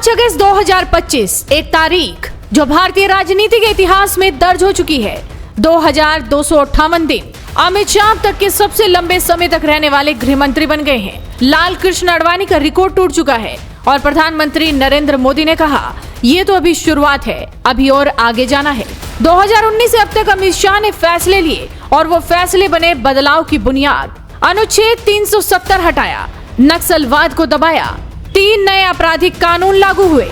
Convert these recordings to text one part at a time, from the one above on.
5 अगस्त 2025 एक तारीख जो भारतीय राजनीति के इतिहास में दर्ज हो चुकी है। 2258 दिन अमित शाह अब तक के सबसे लंबे समय तक रहने वाले गृह मंत्री बन गए हैं। लाल कृष्ण आडवाणी का रिकॉर्ड टूट चुका है और प्रधानमंत्री नरेंद्र मोदी ने कहा ये तो अभी शुरुआत है, अभी और आगे जाना है। 2019 से अब तक अमित शाह ने फैसले लिए और वो फैसले बने बदलाव की बुनियाद। अनुच्छेद 370 हटाया, नक्सलवाद को दबाया, 3 नए आपराधिक कानून लागू हुए,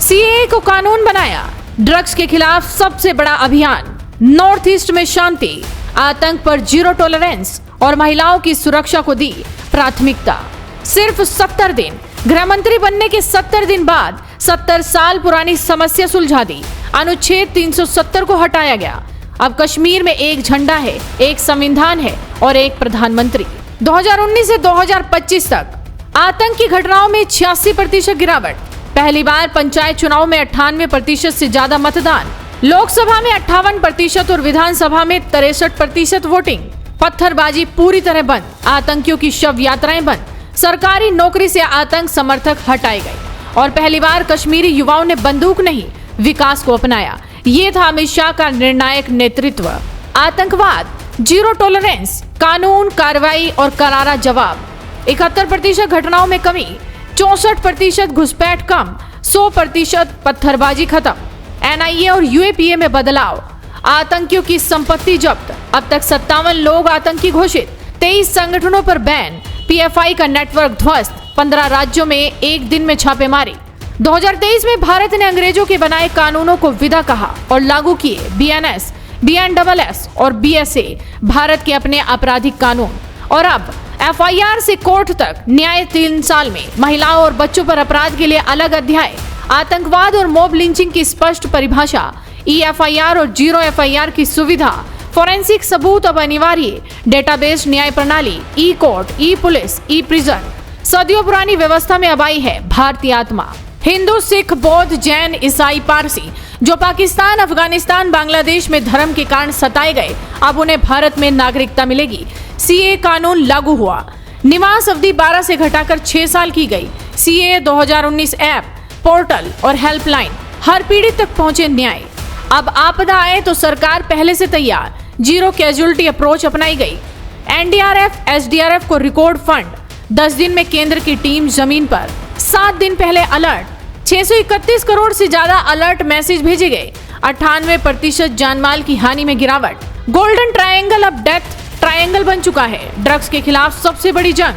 सीएए को कानून बनाया, ड्रग्स के खिलाफ सबसे बड़ा अभियान, नॉर्थ ईस्ट में शांति, आतंक पर जीरो टॉलरेंस और महिलाओं की सुरक्षा को दी प्राथमिकता। सिर्फ 70 दिन, गृह मंत्री बनने के 70 दिन बाद 70 साल पुरानी समस्या सुलझा दी। अनुच्छेद 370 को हटाया गया। अब कश्मीर में एक झंडा है, एक संविधान है और एक प्रधानमंत्री। 2019 से 2025 तक आतंक की घटनाओं में 86% गिरावट। पहली बार पंचायत चुनाव में 98% से ज्यादा मतदान, लोकसभा में 58% और विधानसभा में 63% वोटिंग। पत्थरबाजी पूरी तरह बंद, आतंकियों की शव यात्राएं बंद, सरकारी नौकरी से आतंक समर्थक हटाए गए और पहली बार कश्मीरी युवाओं ने बंदूक नहीं विकास को अपनाया। ये था अमित शाह का निर्णायक नेतृत्व। आतंकवाद, जीरो टॉलरेंस, कानून, कार्रवाई और करारा जवाब। 71% घटनाओं में कमी, 64% घुसपैठ कम, 100% पत्थरबाजी खत्म, एनआईए और यूएपीए में बदलाव, आतंकियों की संपत्ति जब्त। अब तक 57 लोग आतंकी घोषित, 23 संगठनों पर बैन, पीएफआई का नेटवर्क ध्वस्त, 15 राज्यों में एक दिन में छापेमारी। 2023 में भारत ने अंग्रेजों के बनाए कानूनों को विदा कहा और लागू किए बीएनएस, बीएनएसएस और बीएसए, भारत के अपने आपराधिक कानून। और अब एफआईआर से कोर्ट तक न्याय 3 साल में, महिलाओं और बच्चों पर अपराध के लिए अलग अध्याय, आतंकवाद और मॉब लिंचिंग की स्पष्ट परिभाषा, ईएफआईआर और जीरो एफआईआर की सुविधा, फोरेंसिक सबूत अब अनिवार्य, डेटाबेस न्याय प्रणाली, ई कोर्ट, ई पुलिस, ई प्रिजन। सदियों पुरानी व्यवस्था में अब आई है भारतीय आत्मा। हिंदू, सिख, बौद्ध, जैन, ईसाई, पारसी जो पाकिस्तान, अफगानिस्तान, बांग्लादेश में धर्म के कारण सताए गए, अब उन्हें भारत में नागरिकता मिलेगी। सीए कानून लागू हुआ, निवास अवधि 12 से घटाकर 6 साल की गई। सीए 2019 ऐप, पोर्टल और हेल्पलाइन, हर पीड़ित तक पहुंचे न्याय। अब आपदा आए तो सरकार पहले से तैयार, जीरो कैजुअलिटी अप्रोच अपनाई गई। एनडीआरएफ, एसडीआरएफ को रिकॉर्ड फंड, 10 दिन में केंद्र की टीम जमीन पर, 7 दिन पहले अलर्ट, 631 करोड़ से ज्यादा अलर्ट मैसेज भेजे गए, 98% जानमाल की हानि में गिरावट। गोल्डन ट्रायंगल अब डेथ ट्रायंगल बन चुका है। ड्रग्स के खिलाफ सबसे बड़ी जंग,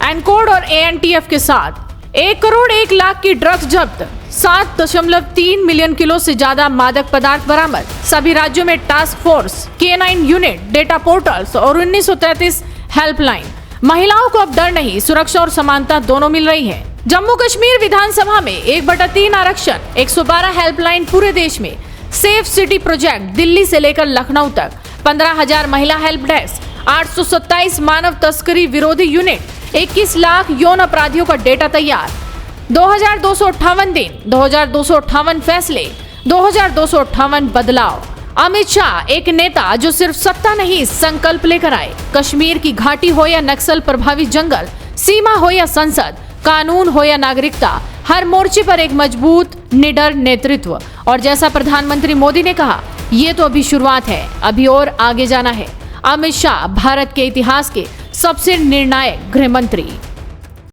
एनकोड और एएनटीएफ के साथ 1 करोड़ 1 लाख की ड्रग्स जब्त, 7.3 मिलियन किलो से ज्यादा मादक पदार्थ बरामद। सभी राज्यों में task force, K9 unit, data portals और 1933 हेल्पलाइन। महिलाओं को अब डर नहीं, सुरक्षा और समानता दोनों मिल रही है। जम्मू कश्मीर विधानसभा में 1/3 आरक्षण, 112 हेल्पलाइन पूरे देश में। सेफ सिटी प्रोजेक्ट दिल्ली से लेकर लखनऊ तक, 15,000 महिला हेल्प डेस्क, 827 मानव तस्करी विरोधी यूनिट, 21 लाख यौन अपराधियों का डेटा तैयार। 2258 दिन, 2258 फैसले, 2258 बदलाव। अमित शाह एक नेता जो सिर्फ सत्ता नहीं संकल्प लेकर आए। कश्मीर की घाटी हो या नक्सल प्रभावित जंगल, सीमा हो या संसद, कानून हो या नागरिकता, हर मोर्चे पर एक मजबूत निडर नेतृत्व। और जैसा प्रधानमंत्री मोदी ने कहा, ये तो अभी शुरुआत है, अभी और आगे जाना है। अमित शाह भारत के इतिहास के सबसे निर्णायक गृह मंत्री।